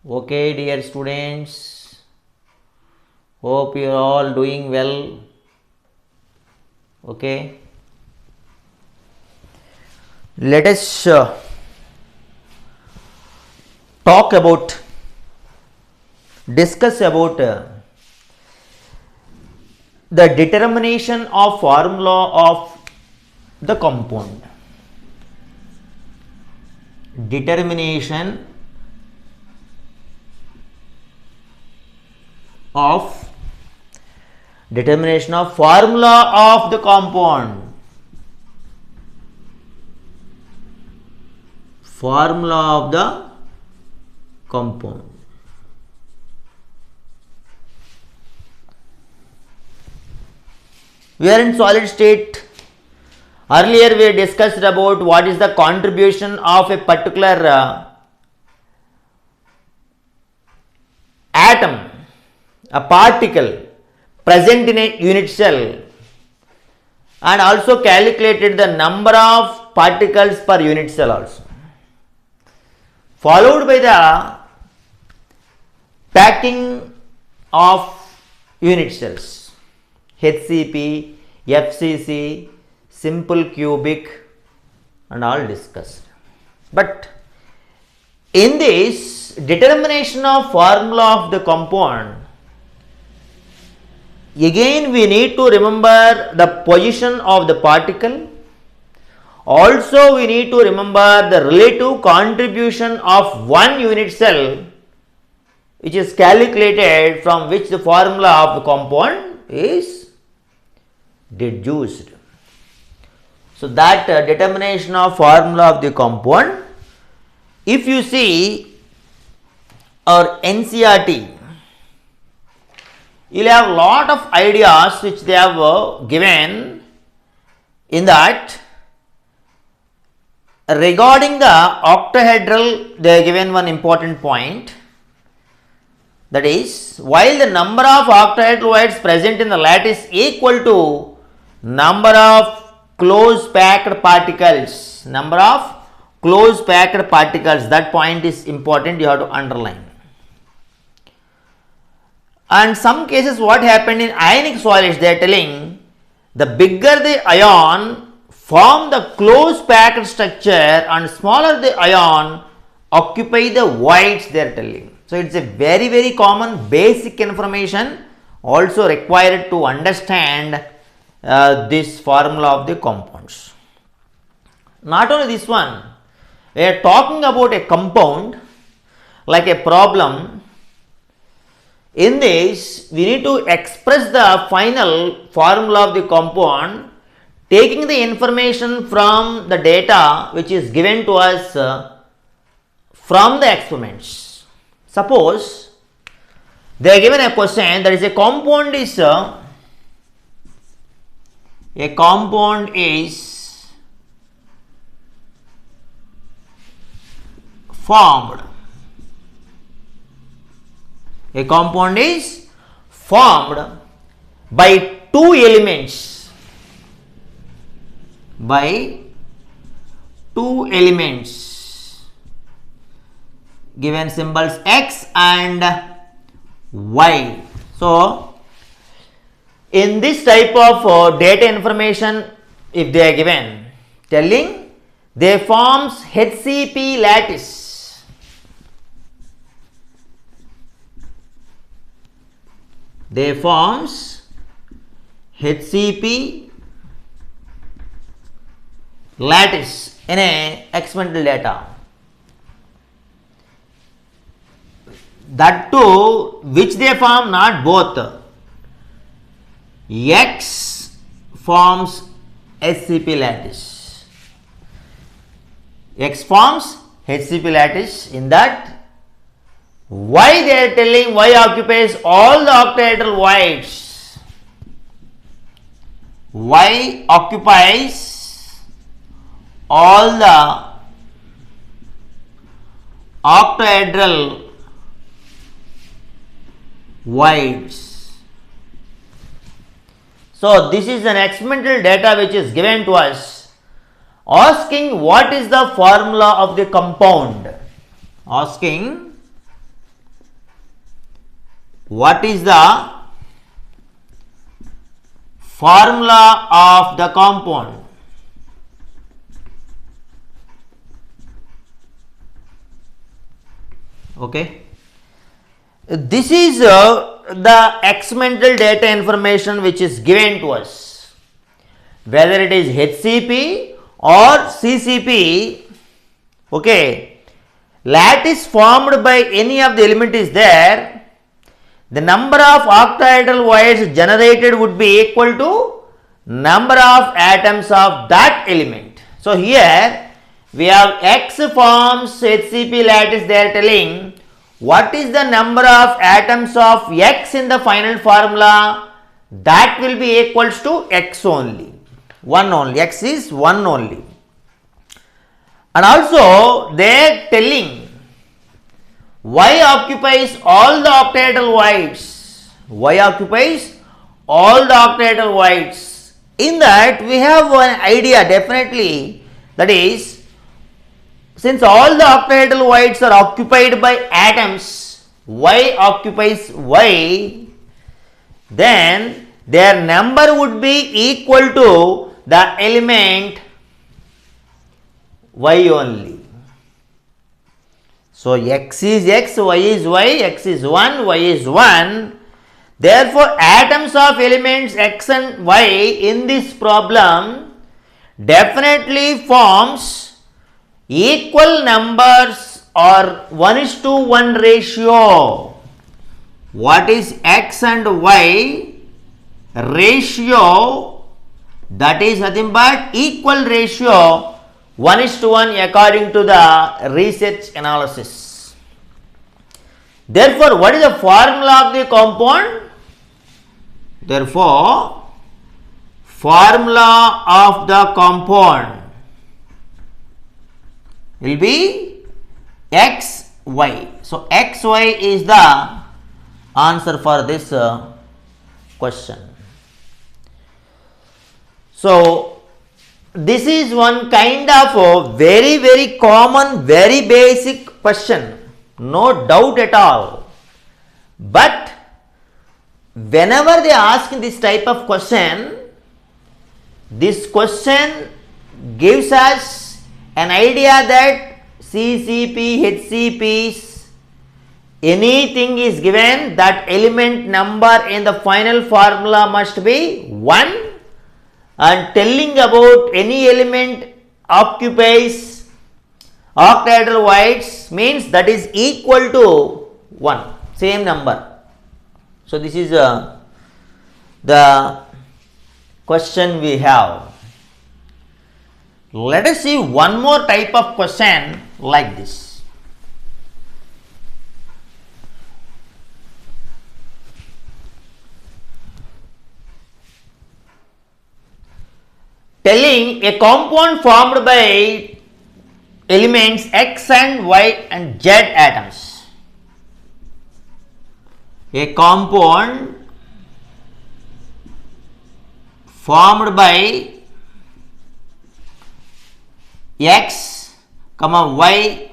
Okay, dear students, hope you are all doing well. Okay, let us talk about, discuss about the determination of formula of the compound. Determination of formula of the compound. Formula of the compound. We are in solid state. Earlier we discussed about what is the contribution of a particular atom, a particle present in a unit cell, and also calculated the number of particles per unit cell also, followed by the packing of unit cells, HCP, FCC, simple cubic, and all discussed. But in this determination of formula of the compound, again we need to remember the position of the particle. Also we need to remember the relative contribution of one unit cell, which is calculated, from which the formula of the compound is deduced. So that determination of formula of the compound, if you see our NCERT, you will have lot of ideas which they have given in that. Regarding the octahedral, they have given one important point, that is, while the number of octahedral voids present in the lattice equal to number of close packed particles, that point is important, you have to underline. And some cases what happened in ionic solids, they are telling the bigger the ion form the close packed structure and smaller the ion occupy the voids, they are telling. So it's a very, very common basic information also required to understand this formula of the compounds. Not only this one, we are talking about a compound like a problem. In this, we need to express the final formula of the compound, taking the information from the data which is given to us from the experiments. Suppose they are given a question, that is, a compound is formed. A compound is formed by two elements. Given symbols X and Y. So, in this type of data information, if they are given, telling they forms HCP lattice. They forms HCP lattice in a experimental data. That too, which they form, not both. X forms HCP lattice. X forms HCP lattice. In that, Y they are telling, Y occupies all the octahedral voids. Y occupies all the octahedral voids. So this is an experimental data which is given to us, asking what is the formula of the compound. Asking what is the formula of the compound? Okay, this is the experimental data information which is given to us, whether it is HCP or CCP. Okay, lattice formed by any of the element is there, the number of octahedral wires generated would be equal to number of atoms of that element. So here we have X forms HCP lattice, they are telling what is the number of atoms of X in the final formula, that will be equals to X only, 1 only, X is 1 only. And also they are telling Y occupies all the octahedral voids. Y occupies all the octahedral voids. In that we have one idea definitely, that is, since all the octahedral voids are occupied by atoms, Y occupies Y, then their number would be equal to the element Y only. So X is X, Y is Y, X is 1, Y is 1. Therefore, atoms of elements X and Y in this problem definitely forms equal numbers or 1:1 ratio. What is X and Y ratio? That is nothing but equal ratio 1:1 according to the research analysis. Therefore, what is the formula of the compound? Therefore, formula of the compound will be XY. So, XY is the answer for this question. So, this is one kind of a very common, very basic question, no doubt at all. But whenever they ask this type of question, this question gives us an idea that CCP, HCPs, anything is given, that element number in the final formula must be 1. And telling about any element occupies octahedral voids means that is equal to 1, same number. So this is the question we have. Let us see one more type of question like this. Telling a compound formed by elements X and Y and Z atoms. A compound formed by X, Y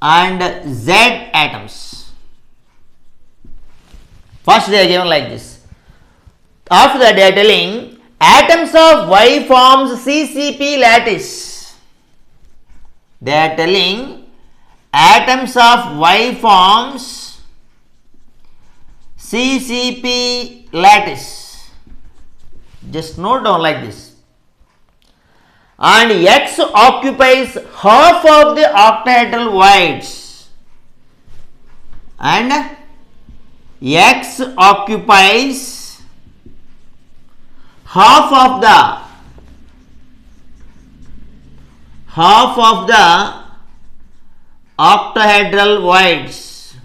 and Z atoms. First they are given like this. After that they are telling atoms of Y forms CCP lattice. They are telling atoms of Y forms CCP lattice. Just note down like this. And X occupies half of the octahedral voids. And X occupies half of the octahedral voids.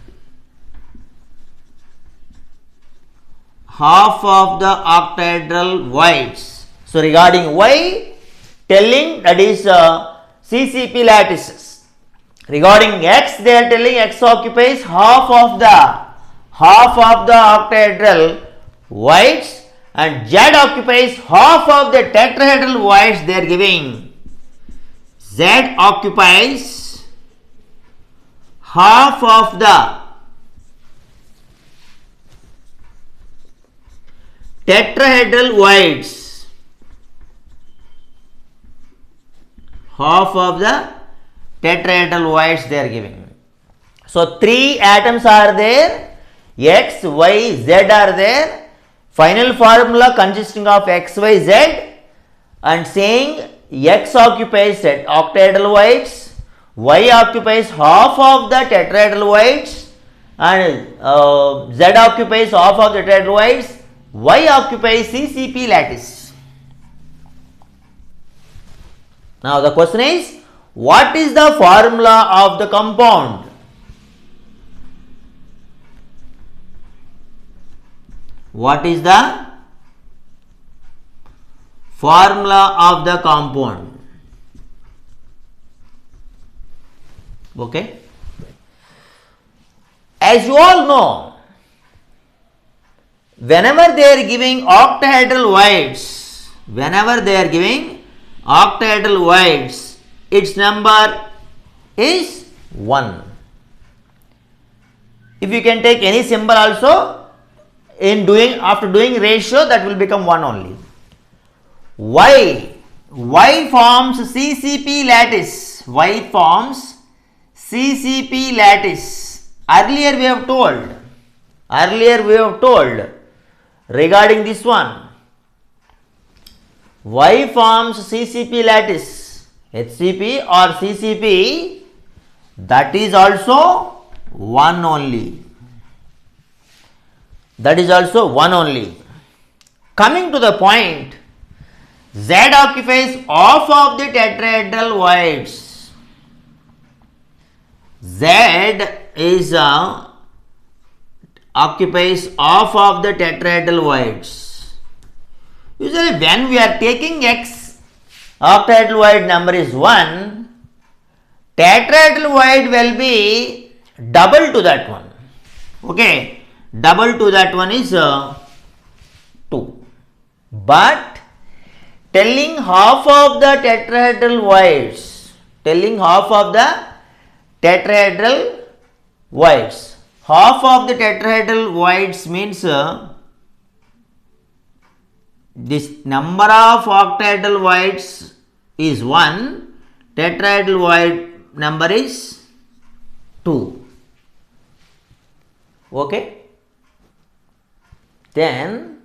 Half of the octahedral voids. So regarding Y, telling that is CCP lattices. Regarding X, they are telling X occupies half of the octahedral voids. And Z occupies half of the tetrahedral voids they are giving. Z occupies half of the tetrahedral voids, half of the tetrahedral voids they are giving. So 3 atoms are there, X, Y, Z are there. Final formula consisting of X, Y, Z, and saying X occupies octahedral voids, Y occupies half of the tetrahedral voids, and Z occupies half of the tetrahedral voids. Y occupies CCP lattice. Now the question is, what is the formula of the compound? What is the formula of the compound? Okay. As you all know, whenever they are giving octahedral voids, its number is 1. If you can take any symbol also, after doing ratio, that will become 1 only. Y forms CCP lattice. Y forms CCP lattice. Earlier we have told regarding this one. Y forms CCP lattice. HCP or CCP, that is also 1 only. That is also 1 only. Coming to the point, Z occupies half of the tetrahedral voids. Z is occupies half of the tetrahedral voids. Usually when we are taking X, octahedral void number is 1, tetrahedral void will be double to that one. Okay. Double to that one is 2. But telling half of the tetrahedral voids, half of the tetrahedral voids means this number of octahedral voids is 1, tetrahedral void number is 2. Okay. Then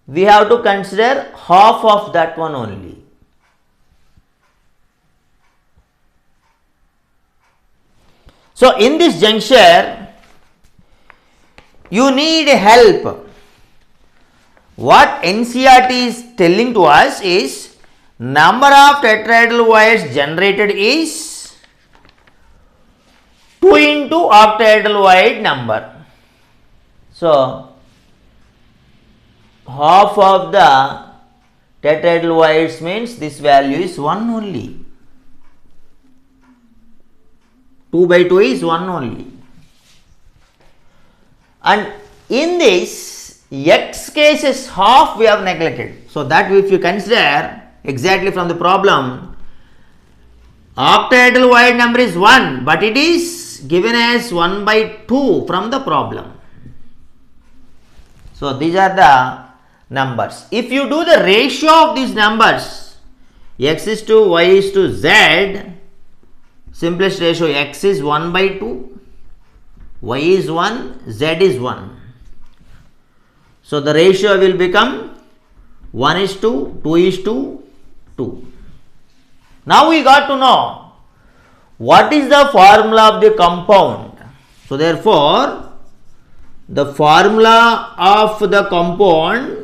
we have to consider half of that one only. So in this juncture, you need help. What NCERT is telling to us is number of tetrahedral voids generated is 2 into octahedral void number. So half of the tetrahedral voids means this value is 1 only. 2 by 2 is 1 only. And in this X cases half we have neglected. So that if you consider exactly from the problem, octahedral void number is 1, but it is given as 1 by 2 from the problem. So these are the numbers. If you do the ratio of these numbers, X is to Y is to Z, simplest ratio, X is 1 by 2, Y is 1, Z is 1. So the ratio will become 1 is to 2 is to 2. Now we got to know what is the formula of the compound. So therefore, the formula of the compound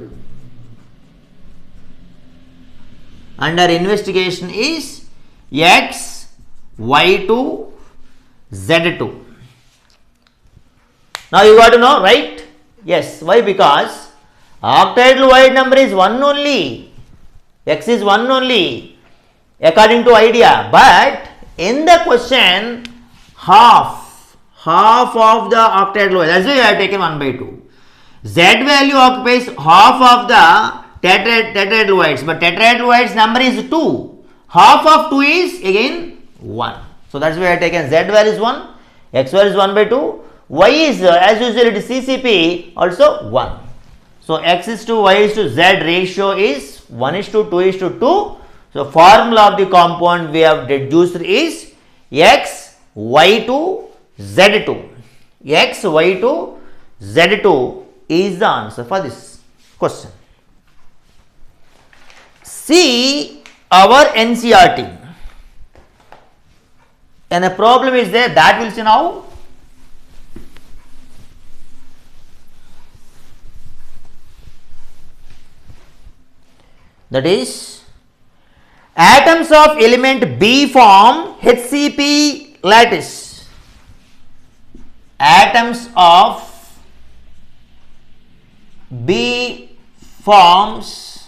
under investigation is X, Y2, Z2. Now you got to know, right? Yes. Why? Because octahedral void number is 1 only. X is 1 only according to idea. But in the question, half of the octahedral void. That's why I have taken 1 by 2. Z value occupies half of the tetrahedral voids, but tetrahedral voids number is 2. Half of 2 is again 1. So that's why I have taken Z value is 1, X value is 1 by 2, Y is as usual it is CCP also 1. So x is to y is to z ratio is 1 is to 2 is to 2. So formula of the compound we have deduced is x y to z2. X y to z2 is the answer for this question. See our NCERT. And a problem is there, that we'll see now. That is, atoms of element B form HCP lattice. Atoms of B forms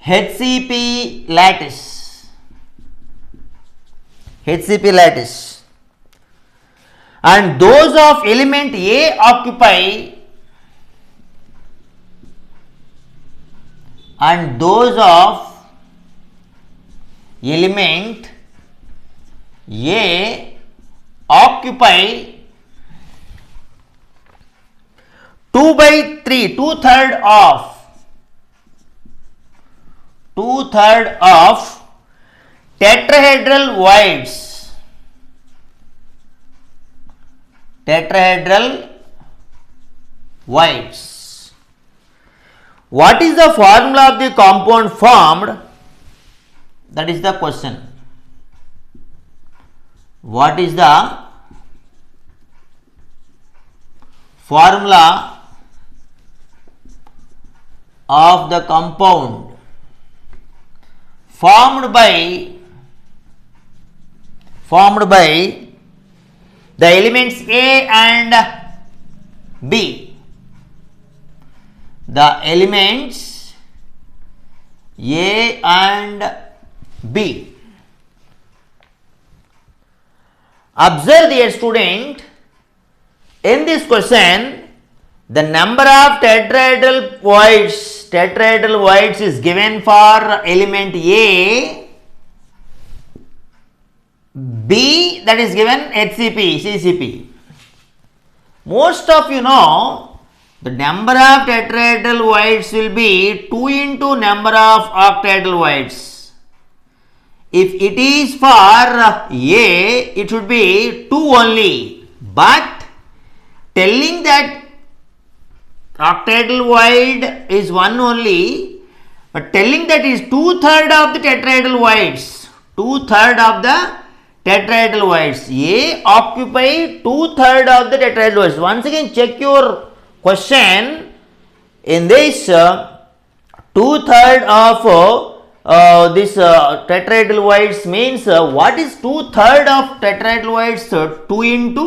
HCP lattice. HCP lattice. And those of element A occupy and those of element A occupy 2 by 3, 2/3 of tetrahedral voids. Tetrahedral voids. What is the formula of the compound formed? That is the question. What is the formula of the compound formed by the elements A and B? The elements A and B. Observe, dear student, in this question, the number of tetrahedral voids is given for element A, B, that is given HCP, CCP. Most of you know the number of tetrahedral voids will be 2 into number of octahedral voids. If it is for A, it should be 2 only, but telling that octahedral void is 1 only, but telling that is 2/3 of the tetrahedral voids. 2/3 of the tetrahedral voids. A occupy 2/3 of the tetrahedral voids. Once again, check your question. In this 2/3 of this tetrahedral voids means what is 2/3 of tetrahedral voids? 2 into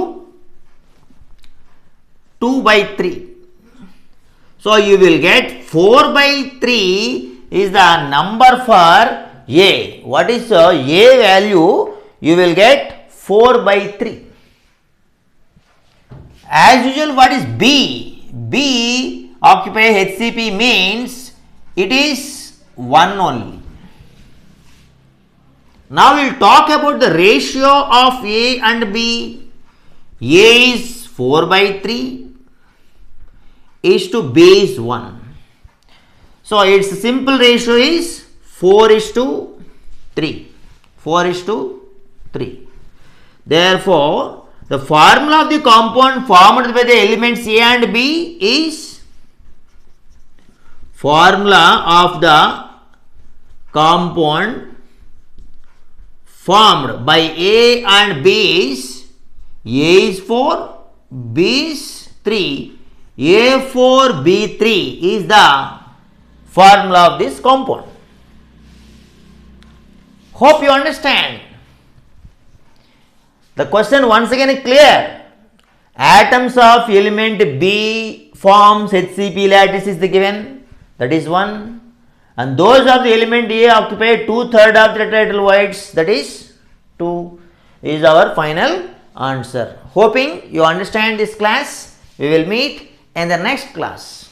2 by 3. So you will get 4 by 3 is the number for A. What is A value? You will get 4 by 3. As usual, what is B? B occupy HCP means it is 1 only. Now we will talk about the ratio of A and B. A is 4 by 3 is to B is 1. So its simple ratio is 4 is to 3. 4 is to 3. Therefore, the formula of the compound formed by the elements A and B is formula of the compound formed by A and B is A is 4, B is 3. A4B3 is the formula of this compound. Hope you understand. The question once again is clear. Atoms of element B forms HCP lattice is the given, that is 1, and those of the element A occupy 2/3 of the tetrahedral voids, that is 2, is our final answer. Hoping you understand this class. We will meet in the next class.